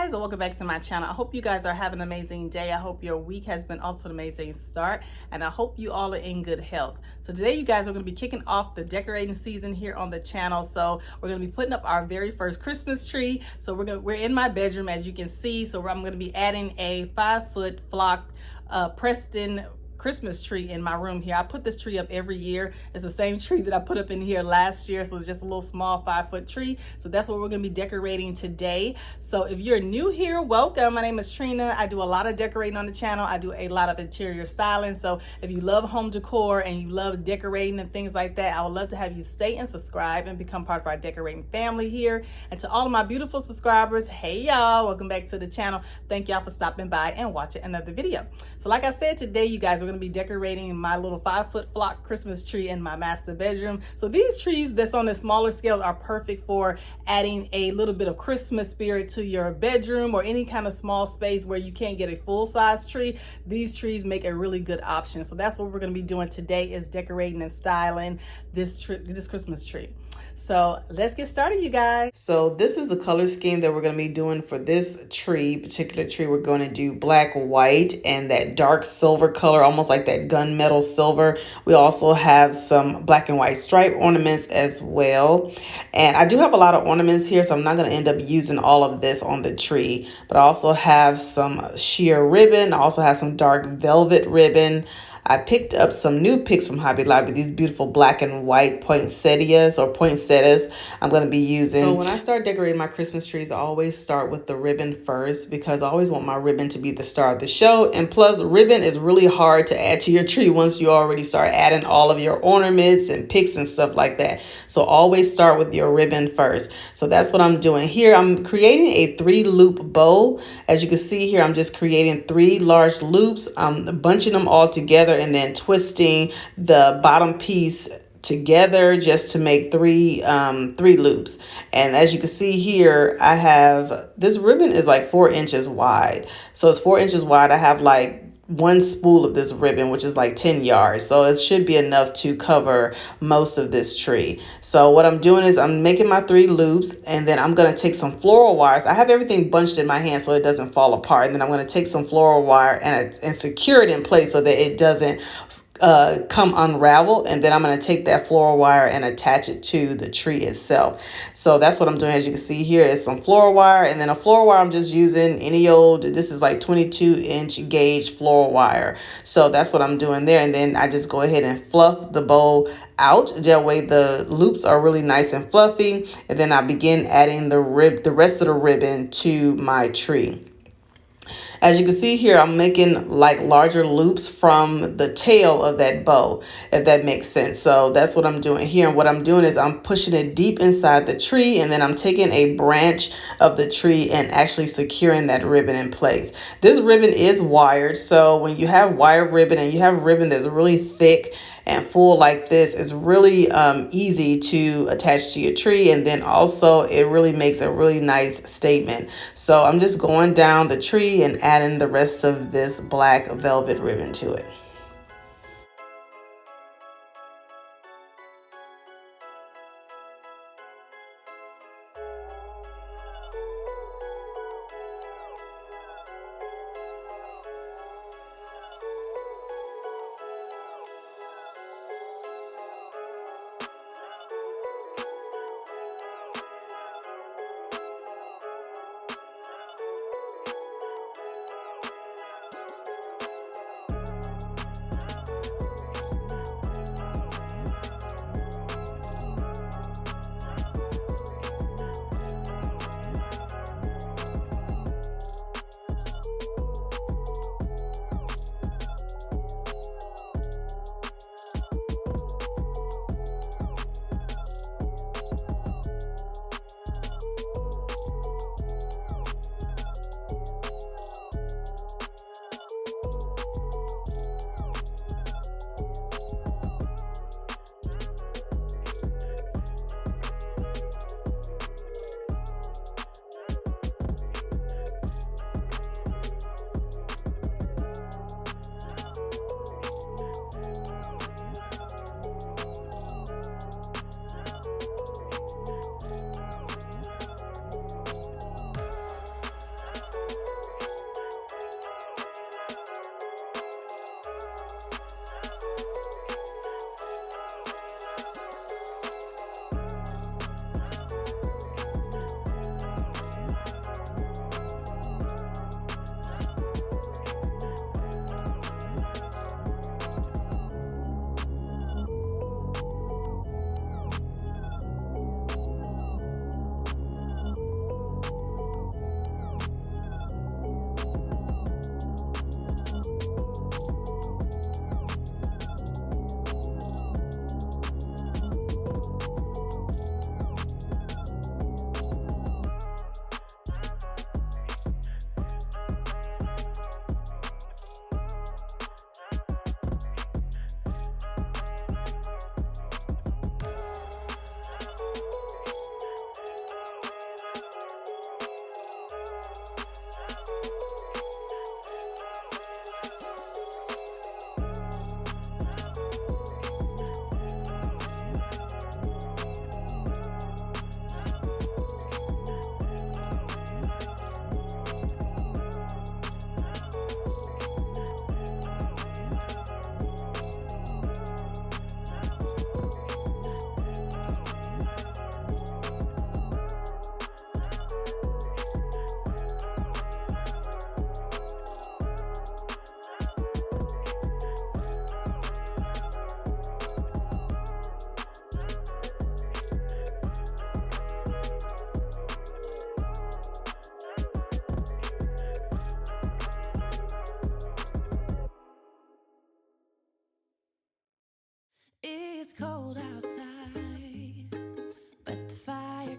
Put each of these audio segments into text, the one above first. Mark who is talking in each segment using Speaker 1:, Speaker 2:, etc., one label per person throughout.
Speaker 1: guys, and welcome back to my channel. I hope you guys are having an amazing day. I hope your week has been off to an amazing start, and I hope you all are in good health. So today you guys are going to be kicking off the decorating season here on the channel. So we're going to be putting up our very first Christmas tree. So we're in my bedroom, as you can see. So I'm going to be adding a 5-foot flocked Preston Christmas tree in my room here. I put this tree up every year. It's the same tree that I put up in here last year, so it's just a little small 5-foot tree. So that's what we're going to be decorating today. So if you're new here, welcome. My name is Trina. I do a lot of decorating on the channel. I do a lot of interior styling. So if you love home decor and you love decorating and things like that, I would love to have you stay and subscribe and become part of our decorating family here. And to all of my beautiful subscribers, hey y'all, welcome back to the channel. Thank y'all for stopping by and watching another video. So like I said, today you guys are going to be decorating my little 5-foot flock Christmas tree in my master bedroom. So these trees that's on the smaller scale are perfect for adding a little bit of Christmas spirit to your bedroom or any kind of small space where you can't get a full-size tree. These trees make a really good option. So that's what we're going to be doing today, is decorating and styling this Christmas tree. So let's get started, you guys. So this is the color scheme that we're going to be doing for this particular tree. We're going to do black, white, and that dark silver color, almost like that gunmetal silver. We also have some black and white stripe ornaments as well. And I do have a lot of ornaments here, so I'm not going to end up using all of this on the tree. But I also have some sheer ribbon. I also have some dark velvet ribbon. I picked up some new picks from Hobby Lobby, these beautiful black and white poinsettias I'm going to be using. So when I start decorating my Christmas trees, I always start with the ribbon first, because I always want my ribbon to be the star of the show. And plus, ribbon is really hard to add to your tree once you already start adding all of your ornaments and picks and stuff like that. So always start with your ribbon first. So that's what I'm doing here. I'm creating a 3-loop bow. As you can see here, I'm just creating 3 large loops. I'm bunching them all together and then twisting the bottom piece together just to make three loops. And as you can see here, I have this ribbon is like 4 inches wide. So it's 4 inches wide. I have like 1 spool of this ribbon, which is like 10 yards. So it should be enough to cover most of this tree. So what I'm doing is I'm making my 3 loops, and then I'm going to take some floral wires. I have everything bunched in my hand so it doesn't fall apart. And then I'm going to take some floral wire and secure it in place so that it doesn't come unraveled. And then I'm going to take that floral wire and attach it to the tree itself. So that's what I'm doing. As you can see here is some floral wire, and then a floral wire I'm just using any old, this is like 22-inch gauge floral wire. So that's what I'm doing there. And then I just go ahead and fluff the bow out. That way the loops are really nice and fluffy. And then I begin adding the rest of the ribbon to my tree. As you can see here, I'm making like larger loops from the tail of that bow, if that makes sense. So that's what I'm doing here. And what I'm doing is I'm pushing it deep inside the tree, and then I'm taking a branch of the tree and actually securing that ribbon in place. This ribbon is wired. So when you have wire ribbon and you have ribbon that's really thick and full like this, it's really easy to attach to your tree. And then also it really makes a really nice statement. So I'm just going down the tree and adding the rest of this black velvet ribbon to it.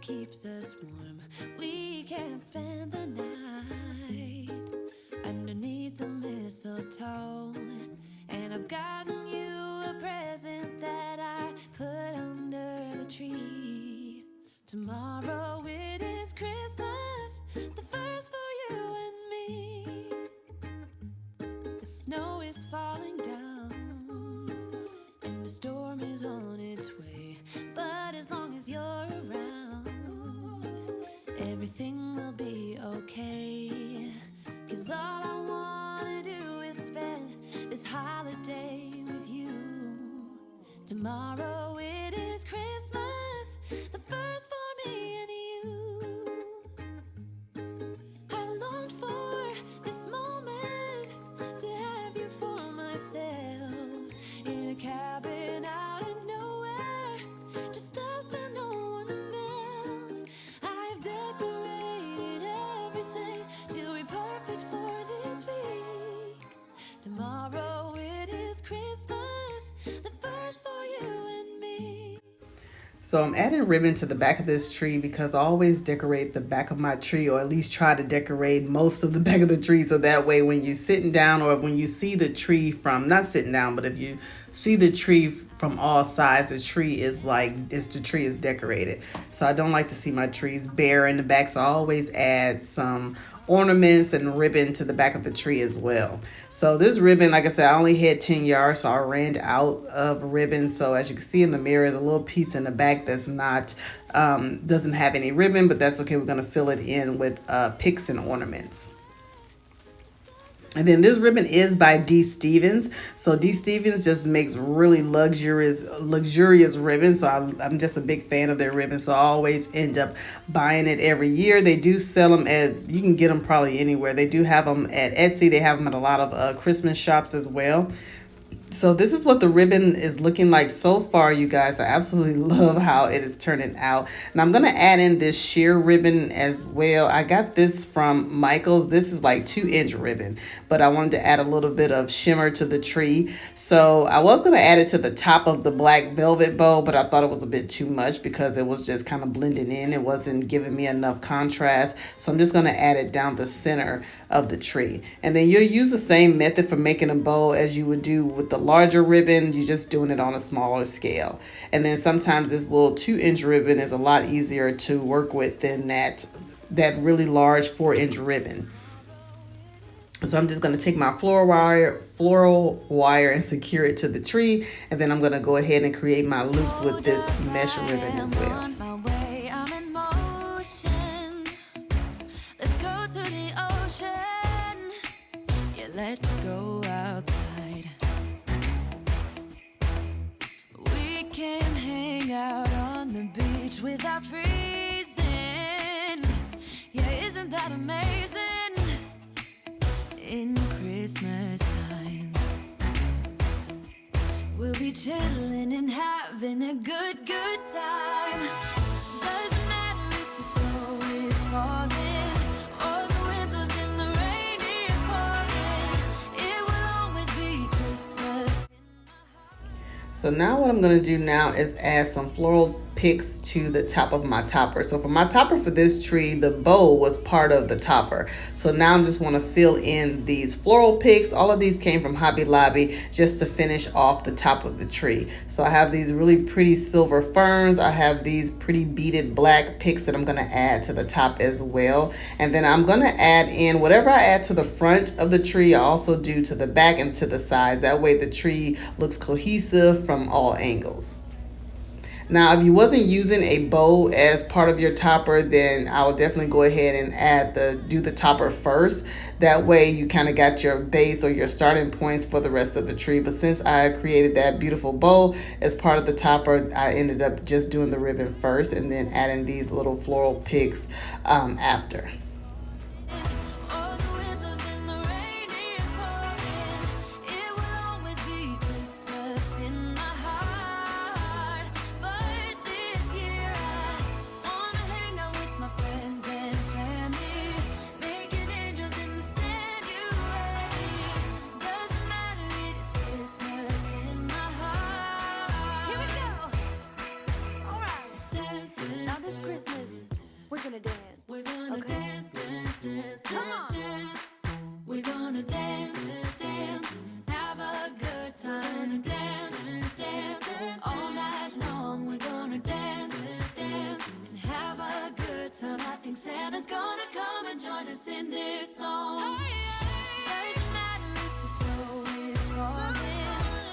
Speaker 2: keeps us warm. We can spend the night underneath the mistletoe. And I've gotten you a present that I put under the tree. Tomorrow it is Christmas, the first for you and me. The snow is falling down and the storm is on its way. But as long as you're around, everything will be okay. 'Cause all I wanna do is spend this holiday with you. Tomorrow it is Christmas, the first for me and you. I've longed for this moment to have you for myself, in a cabin out in nowhere, just us and no one else. I've decorated everything to be perfect for this week. Tomorrow it is Christmas, the first for you and me.
Speaker 1: So I'm adding ribbon to the back of this tree because I always decorate the back of my tree, or at least try to decorate most of the back of the tree, so that way when you're sitting down, or when you see the tree from, not sitting down, but if you see the tree from all sides, the tree is decorated. So I don't like to see my trees bare in the back, so I always add some ornaments and ribbon to the back of the tree as well. So this ribbon, like I said, I only had 10 yards, so I ran out of ribbon. So as you can see in the mirror, there's a little piece in the back that's not doesn't have any ribbon, but that's okay. We're going to fill it in with picks and ornaments. And then this ribbon is by D. Stevens. So D. Stevens just makes really luxurious ribbon. So I'm just a big fan of their ribbon. So I always end up buying it every year. They do sell them you can get them probably anywhere. They do have them at Etsy. They have them at a lot of Christmas shops as well. So this is what the ribbon is looking like so far, you guys. I absolutely love how it is turning out. And I'm going to add in this sheer ribbon as well. I got this from Michael's. This is like 2-inch ribbon, but I wanted to add a little bit of shimmer to the tree. So I was going to add it to the top of the black velvet bow, but I thought it was a bit too much because it was just kind of blending in. It wasn't giving me enough contrast. So I'm just going to add it down the center of the tree. And then you'll use the same method for making a bow as you would do with the larger ribbon. You're just doing it on a smaller scale. And then sometimes this little 2-inch ribbon is a lot easier to work with than that really large 4-inch ribbon. So I'm just going to take my floral wire and secure it to the tree, and then I'm going to go ahead and create my loops with this mesh ribbon as well.
Speaker 2: Let's go outside. We can hang out on the beach without freezing. Yeah, isn't that amazing? In Christmas times, we'll be chilling and having a good time. Doesn't matter if the snow is falling or the wind blows and the rain is pouring. It will always be Christmas.
Speaker 1: So now what I'm going to do now is add some floral picks to the top of my topper. So for my topper for this tree, the bow was part of the topper. So now I just want to fill in these floral picks. All of these came from Hobby Lobby just to finish off the top of the tree. So I have these really pretty silver ferns. I have these pretty beaded black picks that I'm going to add to the top as well. And then I'm going to add in whatever I add to the front of the tree, I also do to the back and to the sides. That way the tree looks cohesive from all angles. Now, if you wasn't using a bow as part of your topper, then I will definitely go ahead and do the topper first. That way you kind of got your base or your starting points for the rest of the tree. But since I created that beautiful bow as part of the topper, I ended up just doing the ribbon first and then adding these little floral picks after.
Speaker 2: Christmas. gonna dance.
Speaker 3: We're gonna
Speaker 2: Okay.
Speaker 3: dance, dance, dance,
Speaker 2: Come on.
Speaker 3: dance. We're gonna dance, dance, have a good time. Dance, dance, all night long. We're gonna dance, dance, and have a good time. I think Santa's gonna come and join us in this song. Doesn't matter if the snow is falling.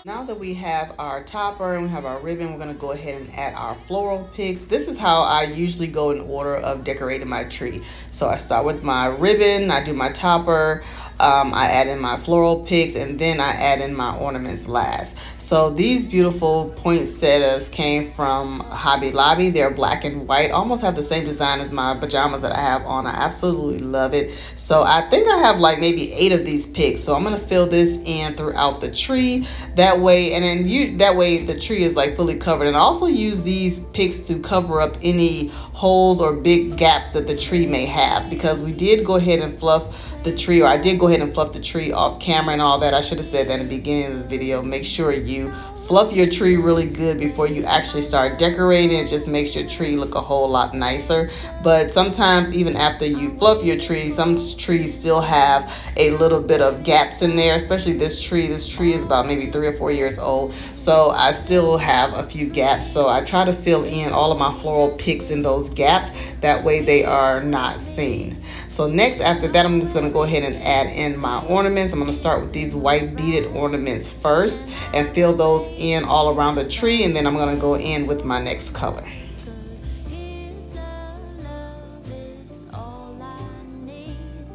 Speaker 1: Now that we have our topper and we have our ribbon, we're going to go ahead and add our floral picks. This is how I usually go in order of decorating my tree. So I start with my ribbon, I do my topper, I add in my floral picks, and then I add in my ornaments last. So these beautiful poinsettias came from Hobby Lobby. They're black and white, almost have the same design as my pajamas that I have on. I absolutely love it. So I think I have like maybe 8 of these picks. So I'm going to fill this in throughout the tree. That way, and then that way the tree is like fully covered. And I also use these picks to cover up any holes or big gaps that the tree may have, because we did go ahead and fluff the tree, or I did go ahead and fluff the tree off camera and all that. I should have said that in the beginning of the video. Make sure you fluff your tree really good before you actually start decorating. It just makes your tree look a whole lot nicer. But sometimes even after you fluff your tree, some trees still have a little bit of gaps in there, especially this tree. This tree is about maybe 3 or 4 years old, so I still have a few gaps. So I try to fill in all of my floral picks in those gaps, that way they are not seen. So next, after that, I'm just going to go ahead and add in my ornaments. I'm going to start with these white beaded ornaments first and fill those in all around the tree, and then I'm going to go in with my next color.
Speaker 3: His love is all I need,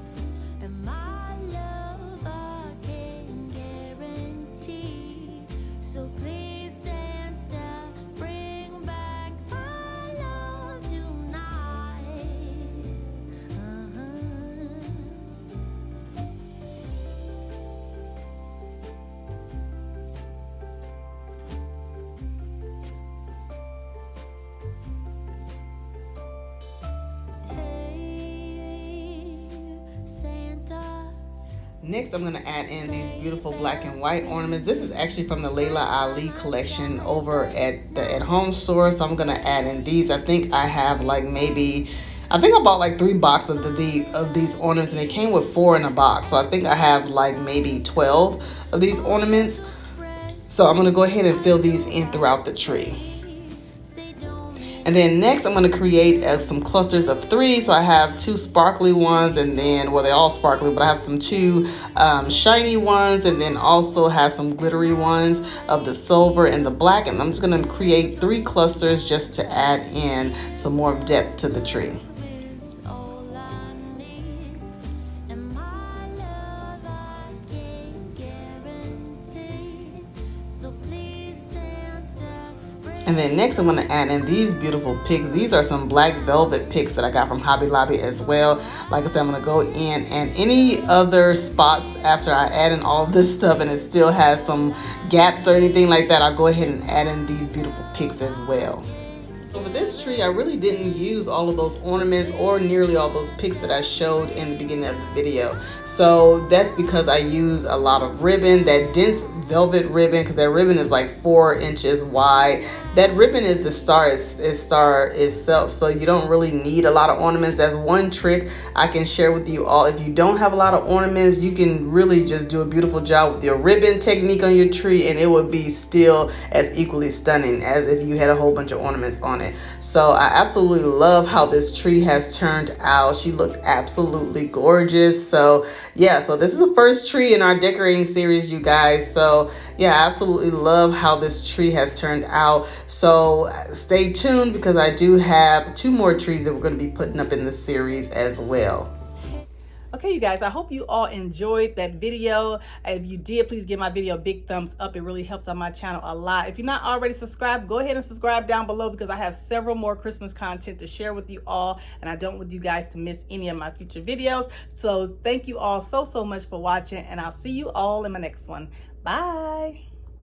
Speaker 3: and my love I can guarantee. So please, Santa, bring back my love tonight.
Speaker 1: Next, I'm going to add in these beautiful black and white ornaments. This is actually from the Layla Ali collection over at the At Home store. So I'm going to add in these. I think I have like maybe, I think I bought like 3 boxes of these ornaments, and they came with 4 in a box. So I think I have like maybe 12 of these ornaments. So I'm going to go ahead and fill these in throughout the tree. And then next, I'm going to create some clusters of 3. So I have 2 sparkly ones, and then, well, they're all sparkly, but I have some 2 shiny ones, and then also have some glittery ones of the silver and the black. And I'm just going to create 3 clusters just to add in some more depth to the tree. And then next, I'm going to add in these beautiful picks. These are some black velvet picks that I got from Hobby Lobby as well. Like I said, I'm going to go in, and any other spots after I add in all of this stuff and it still has some gaps or anything like that, I'll go ahead and add in these beautiful picks as well. For this tree, I really didn't use all of those ornaments or nearly all those picks that I showed in the beginning of the video. So that's because I use a lot of ribbon, that dense velvet ribbon, because that ribbon is like 4 inches wide. That ribbon is the star itself, so you don't really need a lot of ornaments. That's one trick I can share with you all. If you don't have a lot of ornaments, you can really just do a beautiful job with your ribbon technique on your tree, and it would be still as equally stunning as if you had a whole bunch of ornaments on it. So I absolutely love how this tree has turned out. She looked absolutely gorgeous. So yeah, so this is the first tree in our decorating series, you guys. So yeah, I absolutely love how this tree has turned out. So stay tuned, because I do have 2 more trees that we're going to be putting up in this series as well. Okay, you guys, I hope you all enjoyed that video. If you did, please give my video a big thumbs up. It really helps on my channel a lot. If you're not already subscribed, go ahead and subscribe down below, because I have several more Christmas content to share with you all, and I don't want you guys to miss any of my future videos. So thank you all so much for watching, and I'll see you all in my next one. Bye.